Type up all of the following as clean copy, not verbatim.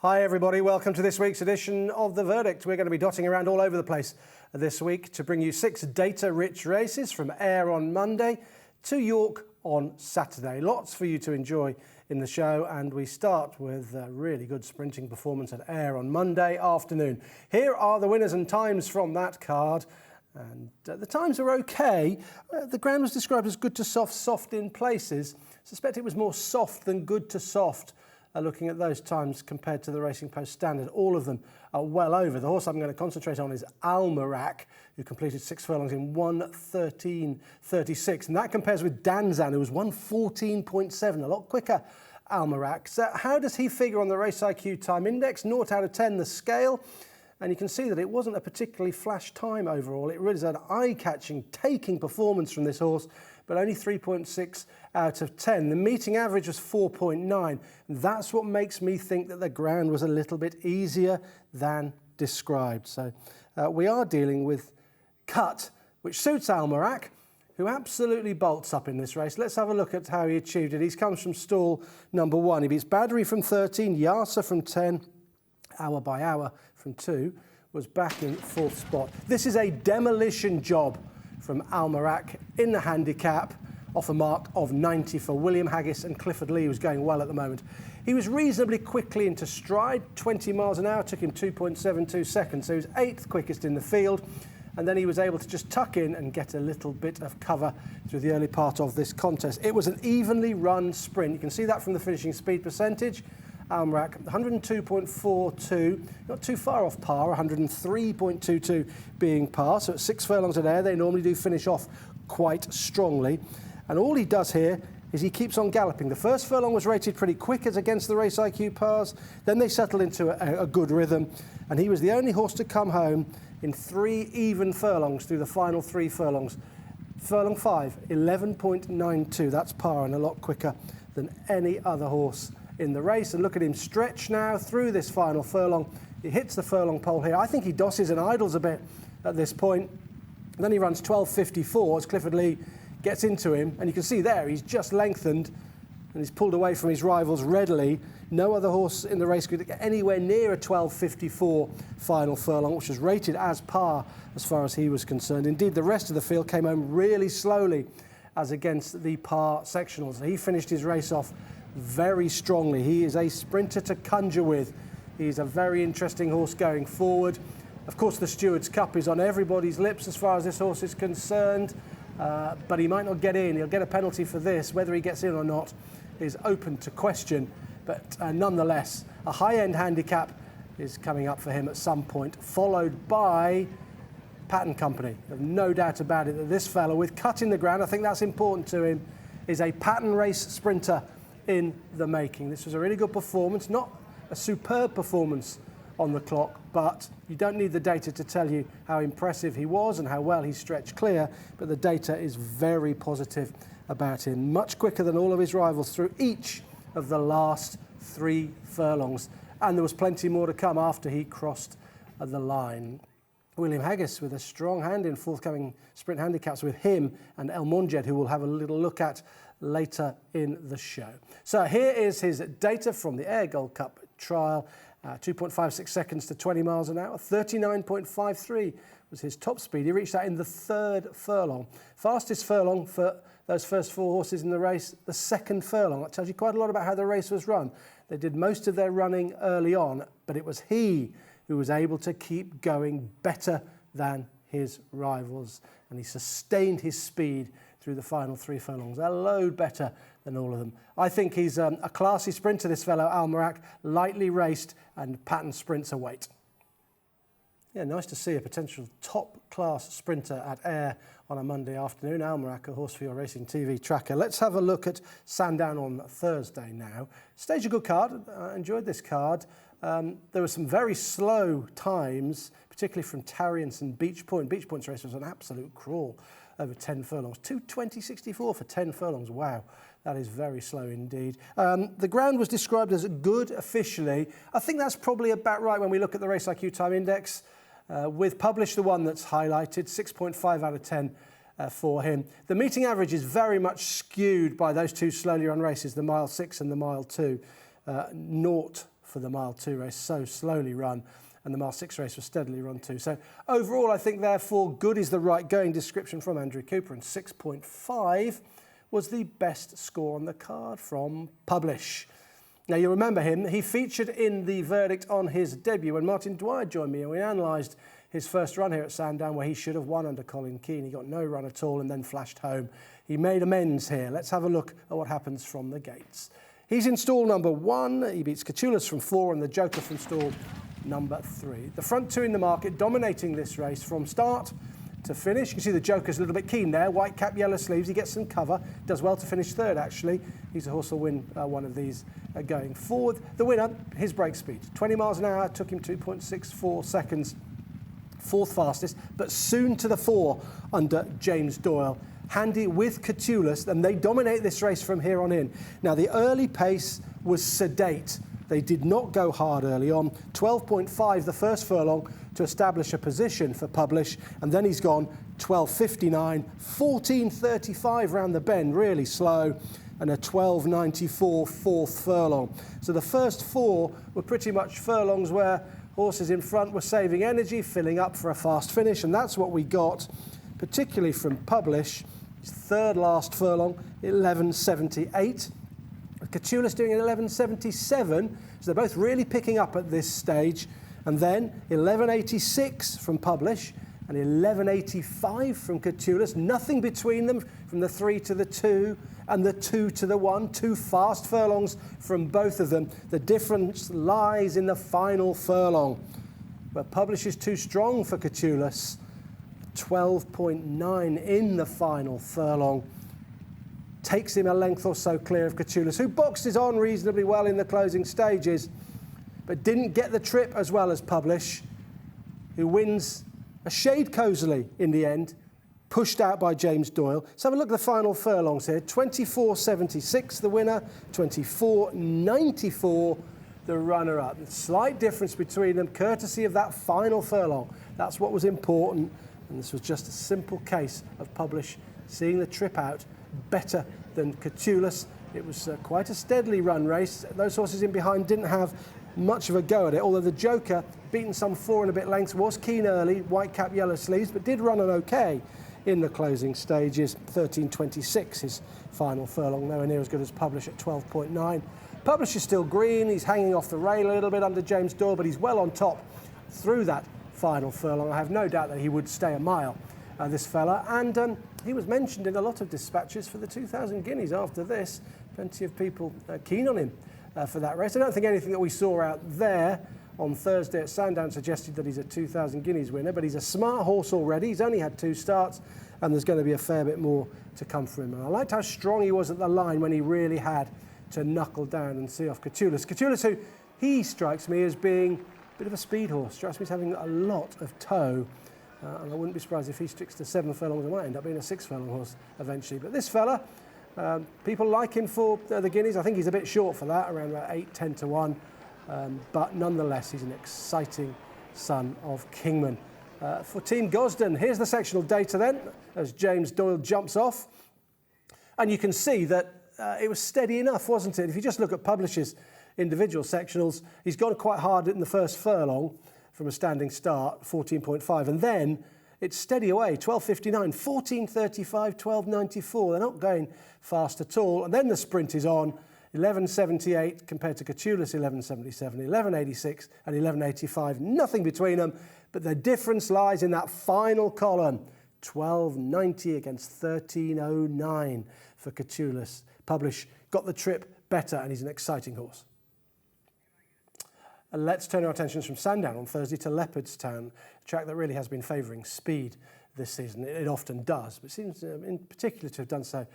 Hi everybody, welcome to this week's edition of The Verdict. We're going to be dotting around all over the place this week to bring you 6 data-rich races from Ayr on Monday to York on Saturday. Lots for you to enjoy in the show, and we start with a really good sprinting performance at Ayr on Monday afternoon. Here are the winners and times from that card, and the times are okay. The ground was described as good to soft, soft in places. I suspect it was more soft than good to soft. Looking at those times compared to the Racing Post standard, all of them are well over. The horse I'm going to concentrate on is Almeraq, who completed 6 furlongs in 1:13.36, and that compares with Danzan, who was 1:14.7, a lot quicker. Almeraq. So how does he figure on the Race IQ Time Index? 0 out of 10 the scale, and you can see that it wasn't a particularly flash time overall. It really is an eye-catching, taking performance from this horse, but only 3.6 out of 10. The meeting average was 4.9. That's what makes me think that the ground was a little bit easier than described. So we are dealing with cut, which suits Almeraq, who absolutely bolts up in this race. Let's have a look at how he achieved it. He comes from stall number 1. He beats Baddery from 13, Yasa from 10, Hour by Hour from 2, was back in 4th spot. This is a demolition job from Almeraq in the handicap, off a mark of 90 for William Haggas and Clifford Lee, who's going well at the moment. He was reasonably quickly into stride, 20 miles an hour, took him 2.72 seconds, so he was 8th quickest in the field, and then he was able to just tuck in and get a little bit of cover through the early part of this contest. It was an evenly run sprint. You can see that from the finishing speed percentage. Almeraq, 102.42, not too far off par, 103.22 being par. So at 6 furlongs at Ayr, they normally do finish off quite strongly. And all he does here is he keeps on galloping. The first furlong was rated pretty quick as against the Race IQ pars. Then they settled into a good rhythm. And he was the only horse to come home in 3 even furlongs through the final 3 furlongs. Furlong 5, 11.92. That's par and a lot quicker than any other horse in the race. And look at him stretch now through this final furlong. He hits the furlong pole here. I think he dosses and idles a bit at this point. And then he runs 12.54 as Clifford Lee gets into him. And you can see there, he's just lengthened and he's pulled away from his rivals readily. No other horse in the race could get anywhere near a 12.54 final furlong, which was rated as par as far as he was concerned. Indeed, the rest of the field came home really slowly as against the par sectionals. He finished his race off very strongly. He is a sprinter to conjure with. He's a very interesting horse going forward. Of course, the Stewards' Cup is on everybody's lips as far as this horse is concerned, but he might not get in. He'll get a penalty for this. Whether he gets in or not is open to question, but nonetheless, a high-end handicap is coming up for him at some point, followed by Pattern Company. There's no doubt about it that this fellow, with cut in the ground, I think that's important to him, is a pattern race sprinter in the making. This was a really good performance, not a superb performance on the clock, but you don't need the data to tell you how impressive he was and how well he stretched clear, but the data is very positive about him. Much quicker than all of his rivals through each of the last 3 furlongs, and there was plenty more to come after he crossed the line. William Haggas with a strong hand in forthcoming sprint handicaps with him and El Monjed, who we'll have a little look at later in the show. So here is his data from the Ayr Gold Cup trial. 2.56 seconds to 20 miles an hour. 39.53 was his top speed. He reached that in the 3rd furlong. Fastest furlong for those first 4 horses in the race, the 2nd furlong. That tells you quite a lot about how the race was run. They did most of their running early on, but it was he who was able to keep going better than his rivals. And he sustained his speed through the final 3 furlongs, a load better than all of them. I think he's a classy sprinter, this fellow, Almeraq, lightly raced and pattern sprints await. Yeah, nice to see a potential top-class sprinter at Ayr on a Monday afternoon. Almeraq, a horse for your racing TV tracker. Let's have a look at Sandown on Thursday now. Stage a good card. I enjoyed this card. There were some very slow times, particularly from Tarriance and Beach Point. Beach Point's race was an absolute crawl over 10 furlongs. 2:20.64 for 10 furlongs. Wow, that is very slow indeed. The ground was described as good officially. I think that's probably about right when we look at the Race IQ Time Index. With Publish, the one that's highlighted, 6.5 out of 10 for him. The meeting average is very much skewed by those 2 slowly run races, the mile 6 and the mile 2. 0 for the Mile 2 race, so slowly run, and the Mile 6 race was steadily run too. So overall, I think, therefore, good is the right going description from Andrew Cooper, and 6.5 was the best score on the card from Publish. Now, you remember him. He featured in the verdict on his debut when Martin Dwyer joined me, and we analysed his first run here at Sandown, where he should have won under Colin Keane. He got no run at all and then flashed home. He made amends here. Let's have a look at what happens from the gates. He's in stall number 1. He beats Catullus from 4 and the Joker from stall number 3. The front two in the market dominating this race from start to finish. You can see the Joker's a little bit keen there. White cap, yellow sleeves. He gets some cover. Does well to finish third, actually. He's a horse will win one of these going forward. The winner, his break speed. 20 miles an hour, took him 2.64 seconds. Fourth fastest, but soon to the fore under James Doyle. Handy with Catullus, and they dominate this race from here on in. Now, the early pace was sedate. They did not go hard early on. 12.5 the first furlong to establish a position for Publish, and then he's gone 12.59, 14.35 round the bend, really slow, and a 12.94 fourth furlong. So the first 4 were pretty much furlongs where horses in front were saving energy, filling up for a fast finish, and that's what we got, particularly from Publish. His third last furlong, 11.78. Catullus doing an 11.77, so they're both really picking up at this stage. And then 11.86 from Publish and 11.85 from Catullus. Nothing between them from the 3 to the 2 and the 2 to the 1. 2 fast furlongs from both of them. The difference lies in the final furlong, where Publish is too strong for Catullus. 12.9 in the final furlong. Takes him a length or so clear of Catullus, who boxes on reasonably well in the closing stages, but didn't get the trip as well as Publish, who wins a shade cosily in the end, pushed out by James Doyle. So have a look at the final furlongs here. 24.76 the winner, 24.94 the runner-up. Slight difference between them, courtesy of that final furlong. That's what was important, and this was just a simple case of Publish seeing the trip out better than Catullus. It was quite a steadily run race. Those horses in behind didn't have much of a go at it, although the Joker, beaten some 4 and a bit lengths, was keen early, white cap, yellow sleeves, but did run an okay in the closing stages. 13.26 his final furlong, nowhere near as good as Publish at 12.9. Publish is still green. He's hanging off the rail a little bit under James Doyle, but he's well on top through that final furlong. I have no doubt that he would stay a mile, this fella, and he was mentioned in a lot of dispatches for the 2,000 guineas after this. Plenty of people keen on him for that race. I don't think anything that we saw out there on Thursday at Sandown suggested that he's a 2,000 guineas winner, but he's a smart horse already. He's only had 2 starts, and there's going to be a fair bit more to come from him. And I liked how strong he was at the line when he really had to knuckle down and see off Catullus. Catullus, who he strikes me as being a bit of a speed horse, strikes me as having a lot of toe. And I wouldn't be surprised if he sticks to 7 furlongs and might end up being a 6 furlong horse eventually. But this fella, people like him for the guineas. I think he's a bit short for that, around about 8, 10 to 1. But nonetheless, he's an exciting son of Kingman. For Team Gosden, here's the sectional data then, as James Doyle jumps off. And you can see that it was steady enough, wasn't it? If you just look at Publish's individual sectionals, he's gone quite hard in the first furlong from a standing start, 14.5. And then it's steady away, 12.59, 14.35, 12.94. They're not going fast at all. And then the sprint is on, 11.78 compared to Catullus, 11.77, 11.86 and 11.85. Nothing between them, but the difference lies in that final column. 12.90 against 13.09 for Catullus. Publish got the trip better, and he's an exciting horse. And let's turn our attentions from Sandown on Thursday to Leopardstown, a track that really has been favouring speed this season. It often does, but seems in particular to have done so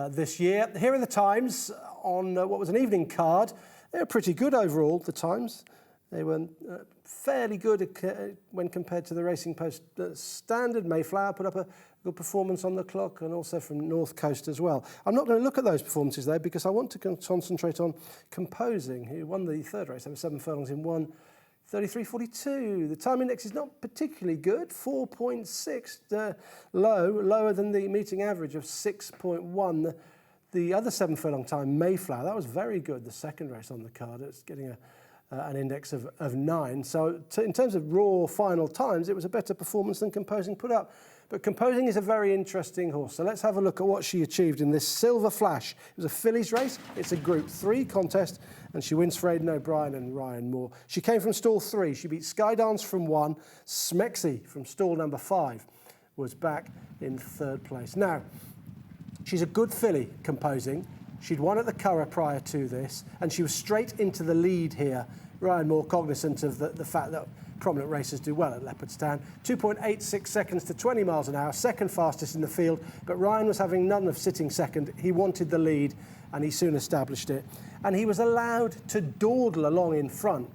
this year. Here are the times on what was an evening card. They were pretty good overall, the times. They were fairly good when compared to the Racing Post standard. Mayflower put up a good performance on the clock, and also from North Coast as well. I'm not going to look at those performances though, because I want to concentrate on Composing, who won the third race over 7 furlongs in 1:33.42. The time index is not particularly good, 4.6 lower than the meeting average of 6.1. The other 7 furlong time, Mayflower, that was very good, the second race on the card. It's getting an index of 9. So in terms of raw final times, it was a better performance than Composing put up. But Composing is a very interesting horse. So let's have a look at what she achieved in this Silver Flash. It was a fillies race. It's a Group 3 contest, and she wins for Aidan O'Brien and Ryan Moore. She came from stall 3. She beat Skydance from 1. Smexy from stall number 5 was back in 3rd place. Now, she's a good filly, Composing. She'd won at the Curragh prior to this, and she was straight into the lead here. Ryan Moore, cognizant of the fact that prominent racers do well at Leopardstown. 2.86 seconds to 20 miles an hour, second fastest in the field, but Ryan was having none of sitting second. He wanted the lead, and he soon established it. And he was allowed to dawdle along in front.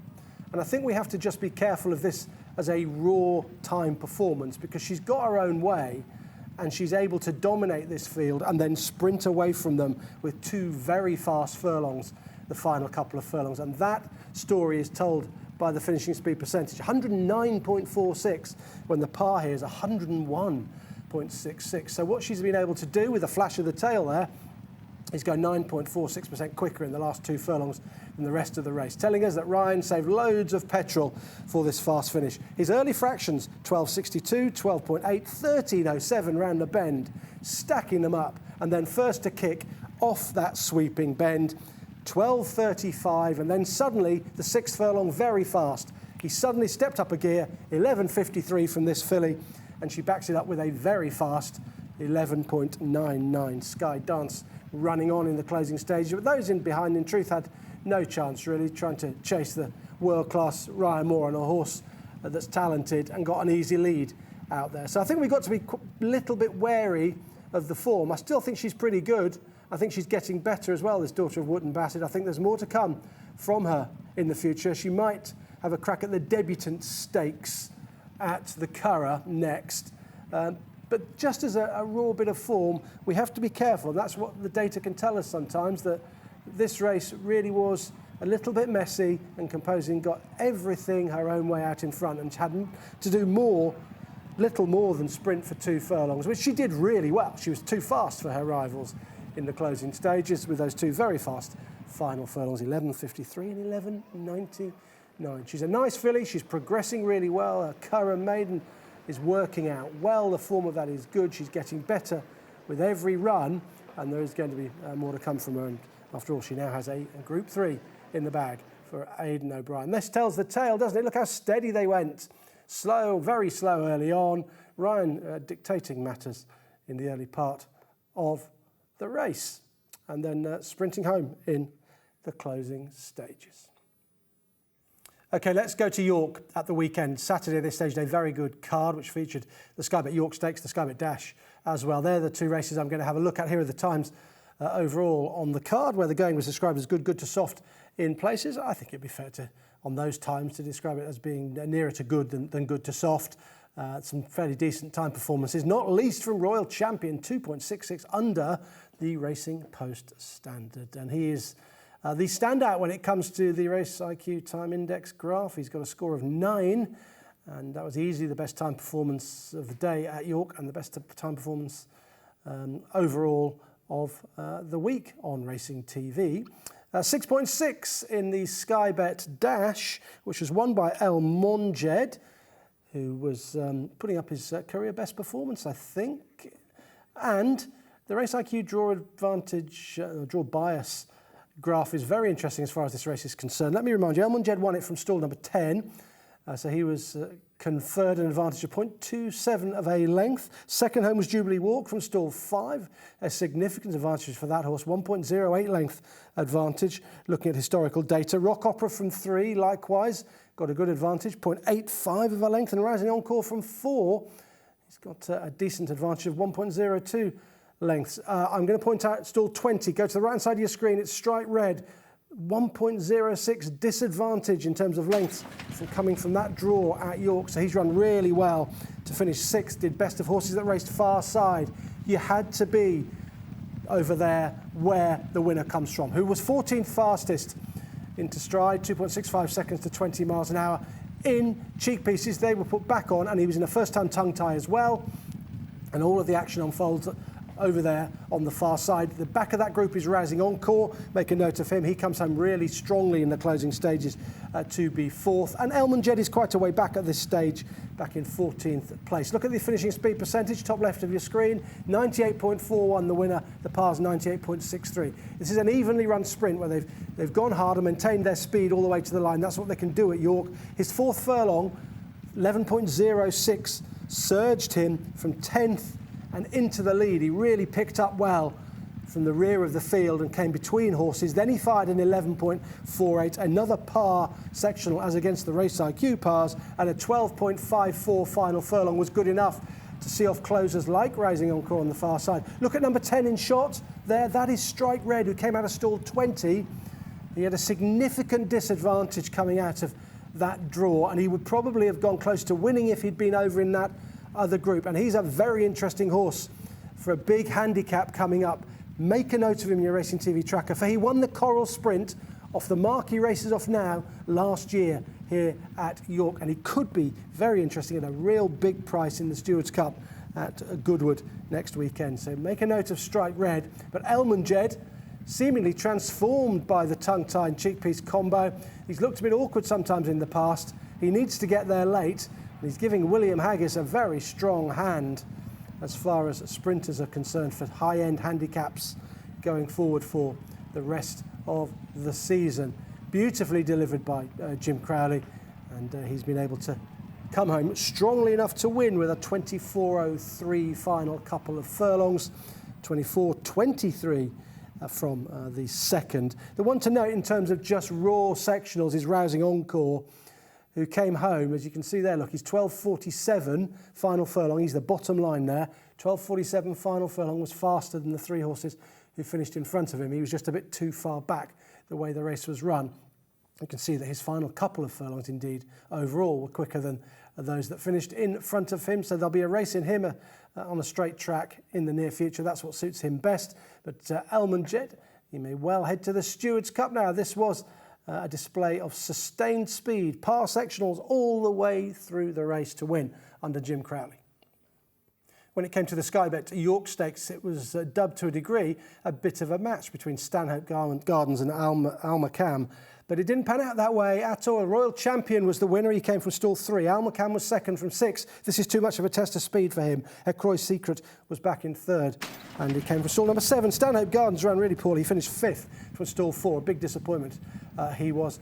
And I think we have to just be careful of this as a raw time performance, because she's got her own way, and she's able to dominate this field and then sprint away from them with 2 very fast furlongs, the final couple of furlongs. And that story is told by the finishing speed percentage, 109.46, when the par here is 101.66. So what she's been able to do with a flash of the tail there is go 9.46% quicker in the last 2 furlongs than the rest of the race, telling us that Ryan saved loads of petrol for this fast finish. His early fractions, 12.62, 12.8, 13.07 round the bend, stacking them up, and then first to kick off that sweeping bend, 12.35, and then suddenly the 6th furlong very fast. He suddenly stepped up a gear, 11.53 from this filly, and she backs it up with a very fast 11.99. Skydance running on in the closing stage. But those in behind, in truth, had no chance really, trying to chase the world-class Ryan Moore on a horse that's talented and got an easy lead out there. So I think we've got to be a little bit wary of the form. I still think she's pretty good. I think she's getting better as well, this daughter of Wootton Bassett. I think there's more to come from her in the future. She might have a crack at the debutant stakes at the Curragh next. But just as a raw bit of form, we have to be careful. That's what the data can tell us sometimes, that this race really was a little bit messy, and Composing got everything her own way out in front, and she had to do little more than sprint for 2 furlongs, which she did really well. She was too fast for her rivals in the closing stages with those 2 very fast final furlongs, 11.53 and 11.99. She's a nice filly. She's progressing really well. Her Curragh maiden is working out well. The form of that is good. She's getting better with every run, and there is going to be more to come from her. And after all, she now has a Group 3 in the bag for Aidan O'Brien. This tells the tale, doesn't it? Look how steady they went. Slow, very slow early on. Ryan dictating matters in the early part of the race, and then sprinting home in the closing stages. Okay, let's go to York at the weekend. Saturday, they staged a very good card, which featured the Skybeck York Stakes, the Skybeck Dash as well. They're the 2 races I'm going to have a look at. Here are the times overall on the card, where the going was described as good to soft in places. I think it'd be fair to, on those times, to describe it as being nearer to good than good to soft. Some fairly decent time performances, not least from Royal Champion, 2.66 under the Racing Post standard. And he is the standout when it comes to the Race IQ Time Index graph. He's got a score of 9, and that was easily the best time performance of the day at York, and the best time performance overall of the week on Racing TV. 6.6 in the Skybet Dash, which was won by Almeraq, who was putting up his career best performance, I think. And the Race IQ draw advantage, draw bias graph is very interesting as far as this race is concerned. Let me remind you, Almeraq won it from stall number 10. So he was conferred an advantage of 0.27 of a length. Second home was Jubilee Walk from stall 5. A significant advantage for that horse, 1.08 length advantage, looking at historical data. Rock Opera from 3, likewise, got a good advantage, 0.85 of a length. And Rising Encore from 4, he's got a decent advantage of 1.02 lengths. I'm going to point out stall 20. Go to the right-hand side of your screen. It's striped red. 1.06 disadvantage in terms of lengths from coming from that draw at York. So he's run really well to finish 6th. Did best of horses that raced far side. You had to be over there where the winner comes from, who was 14th fastest into stride, 2.65 seconds to 20 miles an hour. In cheek pieces, they were put back on, and he was in a first-time tongue tie as well. And all of the action unfolds over there on the far side. The back of that group is Rising Encore. Make a note of him. He comes home really strongly in the closing stages to be fourth. And Almeraq is quite a way back at this stage, back in 14th place. Look at the finishing speed percentage, top left of your screen. 98.41 the winner. The par's 98.63. This is an evenly run sprint where they've gone hard and maintained their speed all the way to the line. That's what they can do at York. His fourth furlong, 11.06, surged him from 10th and into the lead. He really picked up well from the rear of the field and came between horses. Then he fired an 11.48, another par sectional as against the Race IQ pars, and a 12.54 final furlong was good enough to see off closers like Rising Encore on the far side. Look at number 10 in shot there. That is Strike Red, who came out of stall 20. He had a significant disadvantage coming out of that draw, and he would probably have gone close to winning if he'd been over in that other group. And he's a very interesting horse for a big handicap coming up. Make a note of him in your Racing TV tracker, for he won the Coral Sprint off the marquee races off now last year here at York, and he could be very interesting at a real big price in the Stewards Cup at Goodwood next weekend. So make a note of Strike Red. But Almeraq, seemingly transformed by the tongue-tied cheek-piece combo. He's looked a bit awkward sometimes in the past. He needs to get there late. He's giving William Haggas a very strong hand as far as sprinters are concerned for high-end handicaps going forward for the rest of the season. Beautifully delivered by Jim Crowley, and he's been able to come home strongly enough to win with a 24.03 final couple of furlongs, 24.23 from the second. The one to note in terms of just raw sectionals is Rising Encore, who came home, as you can see there, look, he's 12.47 final furlong. He's the bottom line there. 12.47 final furlong was faster than the three horses who finished in front of him. He was just a bit too far back the way the race was run. You can see that his final couple of furlongs, indeed, overall were quicker than those that finished in front of him. So there'll be a race in him on a straight track in the near future. That's what suits him best. But Almeraq, he may well head to the Stewards Cup now. This was a display of sustained speed, par sectionals all the way through the race to win under Jim Crowley. When it came to the Skybeck York Stakes, it was dubbed to a degree a bit of a match between Stanhope Gardens and Almeraq. But it didn't pan out that way at all. Royal Champion was the winner. He came from stall 3. Almeraq was second from 6. This is too much of a test of speed for him. Ecroy's Secret was back in third, and he came from stall number 7. Stanhope Gardens ran really poorly. He finished 5th from stall 4. A big disappointment he was.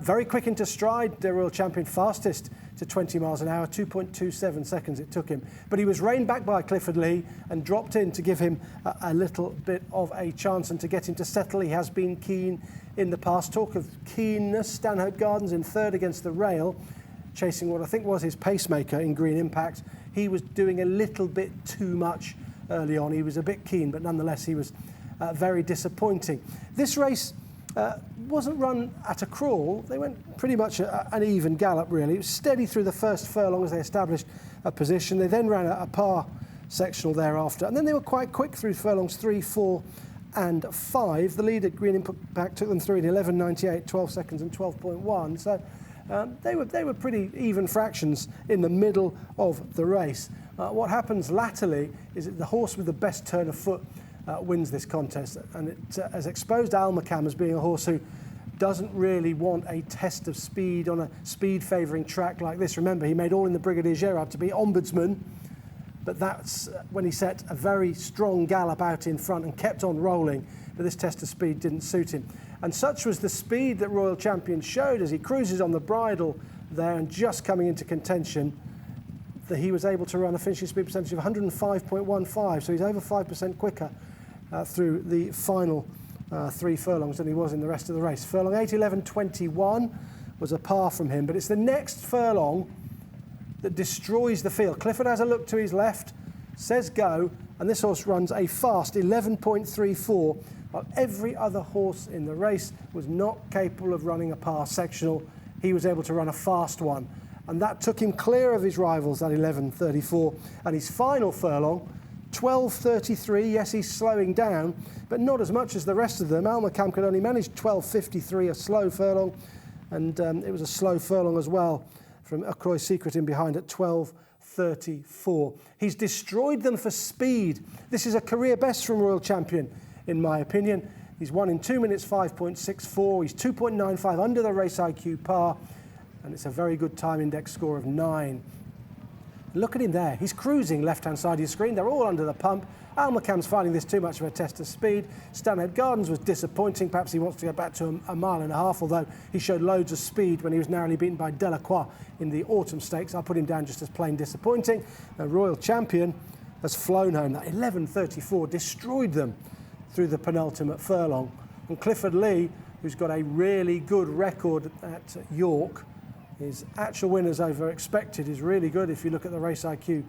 Very quick into stride, the Royal Champion, fastest to 20 miles an hour, 2.27 seconds it took him. But he was reined back by Clifford Lee and dropped in to give him a little bit of a chance and to get him to settle. He has been keen in the past. Talk of keenness, Stanhope Gardens in third against the rail, chasing what I think was his pacemaker in Green Impact. He was doing a little bit too much early on. He was a bit keen, but nonetheless he was very disappointing. This race wasn't run at a crawl. They went pretty much an even gallop, really. It was steady through the first furlong as they established a position. They then ran a par sectional thereafter, and then they were quite quick through furlongs 3, 4 and 5. The lead at Green Impact took them through in 11.98, 12 seconds and 12.1. So they were pretty even fractions in the middle of the race. What happens latterly is that the horse with the best turn of foot wins this contest, and it has exposed Almeraq as being a horse who doesn't really want a test of speed on a speed-favouring track like this. Remember, he made all in the Brigadier Gerard to be ombudsman, but that's when he set a very strong gallop out in front and kept on rolling, but this test of speed didn't suit him. And such was the speed that Royal Champion showed as he cruises on the bridle there and just coming into contention, that he was able to run a finishing speed percentage of 105.15, so he's over 5% quicker through the final 3 furlongs than he was in the rest of the race. Furlong 8, 11.21 was a par from him, but it's the next furlong that destroys the field. Clifford has a look to his left, says go, and this horse runs a fast 11.34, while every other horse in the race was not capable of running a par sectional. He was able to run a fast one, and that took him clear of his rivals at 11.34, and his final furlong, 12.33. Yes, he's slowing down, but not as much as the rest of them. Almeraq could only manage 12.53, a slow furlong, and it was a slow furlong as well from Ecroy's Secret in behind at 12.40. 11.34. He's destroyed them for speed. This is a career best from Royal Champion, in my opinion. He's won in 2 minutes 5.64. He's 2.95 under the race IQ par, and it's a very good time index score of 9. Look at him there. He's cruising left-hand side of your screen. They're all under the pump. Almeraq's finding this too much of a test of speed. Stanhead Gardens was disappointing. Perhaps he wants to get back to a mile and a half, although he showed loads of speed when he was narrowly beaten by Delacroix in the autumn stakes. I'll put him down just as plain disappointing. The Royal Champion has flown home. That 11.34 destroyed them through the penultimate furlong. And Clifford Lee, who's got a really good record at York, his actual winners over expected is really good. If you look at the race IQ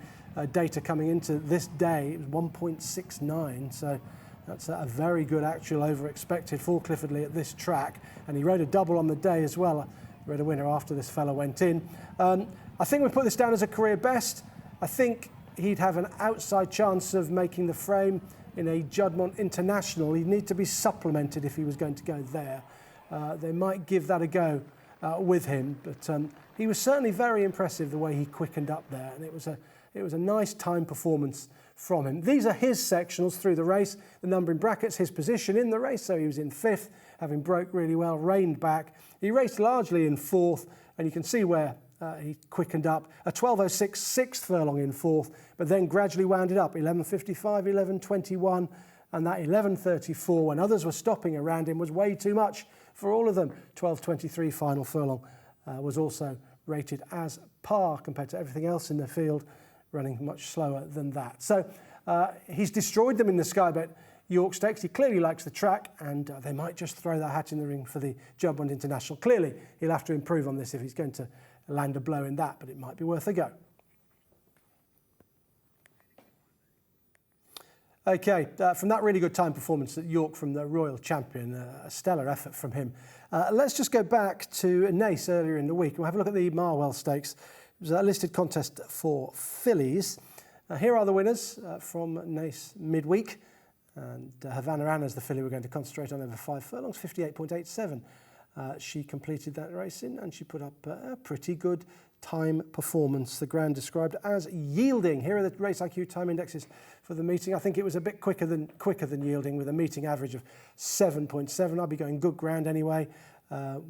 data coming into this day, it was 1.69. So that's a very good actual over expected for Clifford Lee at this track. And he rode a double on the day as well. He rode a winner after this fella went in. I think we put this down as a career best. I think he'd have an outside chance of making the frame in a Juddmonte International. He'd need to be supplemented if he was going to go there. They might give that a go with him, but he was certainly very impressive the way he quickened up there, and it was a nice time performance from him. These are his sectionals through the race, the number in brackets, his position in the race. So he was in 5th, having broke really well, reined back. He raced largely in 4th, and you can see where he quickened up. A 12.06 6th furlong in 4th, but then gradually wound it up. 11.55, 11.21, and that 11.34, when others were stopping around him, was way too much for all of them. 12.23 final furlong was also rated as par compared to everything else in the field, running much slower than that. So he's destroyed them in the Skybeck York Stakes. He clearly likes the track, and they might just throw that hat in the ring for the Juddmonte International. Clearly, he'll have to improve on this if he's going to land a blow in that, but it might be worth a go. Okay, from that really good time performance at York from the Royal Champion, a stellar effort from him. Let's just go back to Naas earlier in the week. We'll have a look at the Marwell Stakes. It was a listed contest for fillies. Here are the winners from Naas midweek. And Havana Anna's the filly we're going to concentrate on over 5 furlongs, 58.87. She completed that racing and she put up a pretty good time performance. The ground described as yielding. Here are the race IQ time indexes for the meeting. I think it was a bit quicker than yielding, with a meeting average of 7.7. I'll be going good ground anyway,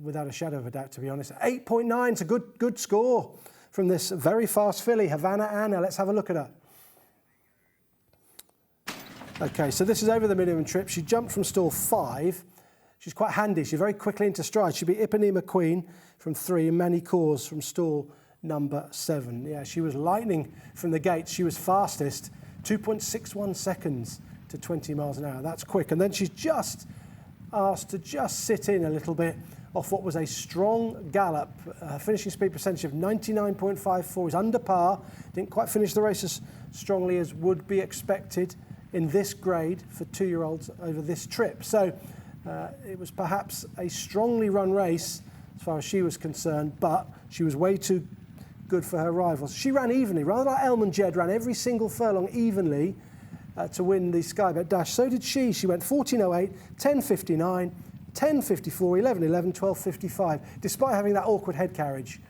without a shadow of a doubt, to be honest. 8.9, it's a good score from this very fast filly, Havana Anna. Let's have a look at her. Okay, so this is over the minimum trip. She jumped from stall 5. She's quite handy. She's very quickly into stride. She beat Ipanema Queen from 3 and Manny Cause from stall number 7. Yeah, she was lightning from the gates. She was fastest, 2.61 seconds to 20 miles an hour. That's quick. And then she's just asked to just sit in a little bit off what was a strong gallop. Finishing speed percentage of 99.54 is under par. Didn't quite finish the race as strongly as would be expected in this grade for 2-year-olds over this trip. So it was perhaps a strongly run race as far as she was concerned, but she was way too good for her rivals. She ran evenly, rather like Elman Jed ran every single furlong evenly to win the Skybeck Dash. So did she. She went 14.08, 10.59, 10.54, 11.11, 12.55, despite having that awkward head carriage.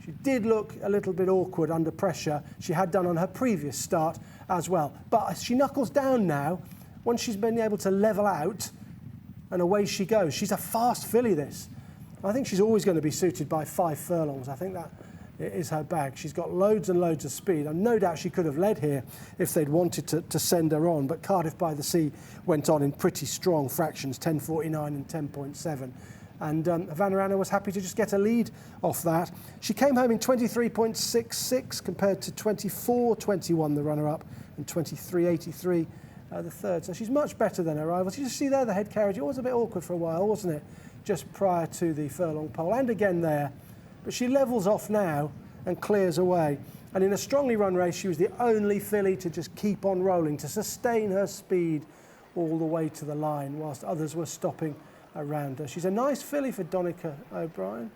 She did look a little bit awkward under pressure. She had done on her previous start as well. But as she knuckles down now, once she's been able to level out, and away she goes. She's a fast filly, this. I think she's always going to be suited by 5 furlongs. I think that is her bag. She's got loads and loads of speed. And no doubt she could have led here if they'd wanted to send her on. But Cardiff by the Sea went on in pretty strong fractions, 10.49 and 10.7. And Havana Anna was happy to just get a lead off that. She came home in 23.66 compared to 24.21, the runner-up, and 23.83, the third. So she's much better than her rivals. You just see there the head carriage. It was a bit awkward for a while, wasn't it? Just prior to the furlong pole, and again there. But she levels off now and clears away. And in a strongly run race, she was the only filly to just keep on rolling, to sustain her speed all the way to the line, whilst others were stopping around her. She's a nice filly for Donica O'Brien,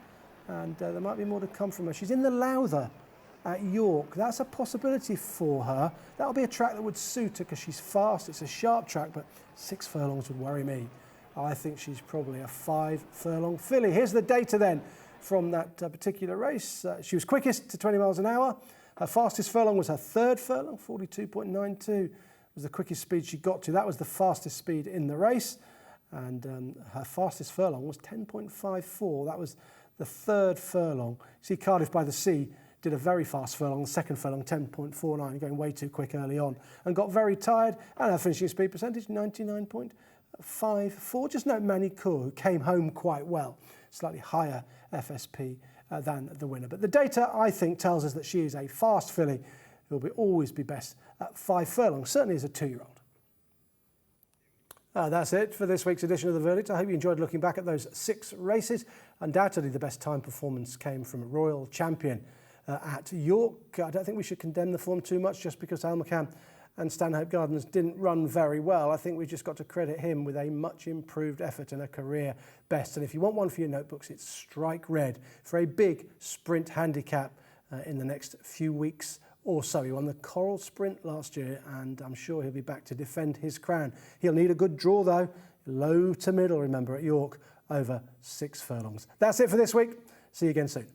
and there might be more to come from her. She's in the Lowther at York. That's a possibility for her. That'll be a track that would suit her because she's fast. It's a sharp track, but 6 furlongs would worry me. I think she's probably a 5 furlong filly. Here's the data then from that particular race. She was quickest to 20 miles an hour, Her fastest furlong was her third furlong, 42.92 was the quickest speed she got to. That was the fastest speed in the race. And her fastest furlong was 10.54. That was the third furlong. See, Cardiff by the Sea did a very fast furlong, the second furlong 10.49, going way too quick early on, and got very tired. And her finishing speed percentage 99.54. Just note Manicourt, who came home quite well, slightly higher FSP than the winner. But the data, I think, tells us that she is a fast filly who will always be best at 5 furlongs, certainly as a 2-year-old. That's it for this week's edition of The Verdict. I hope you enjoyed looking back at those 6 races. Undoubtedly, the best time performance came from Royal Champion at York. I don't think we should condemn the form too much just because Almeraq and Stanhope Gardens didn't run very well. I think we've just got to credit him with a much improved effort and a career best. And if you want one for your notebooks, it's Strike Red for a big sprint handicap in the next few weeks or so. He won the Coral Sprint last year, and I'm sure he'll be back to defend his crown. He'll need a good draw, though. Low to middle, remember, at York, over 6 furlongs. That's it for this week. See you again soon.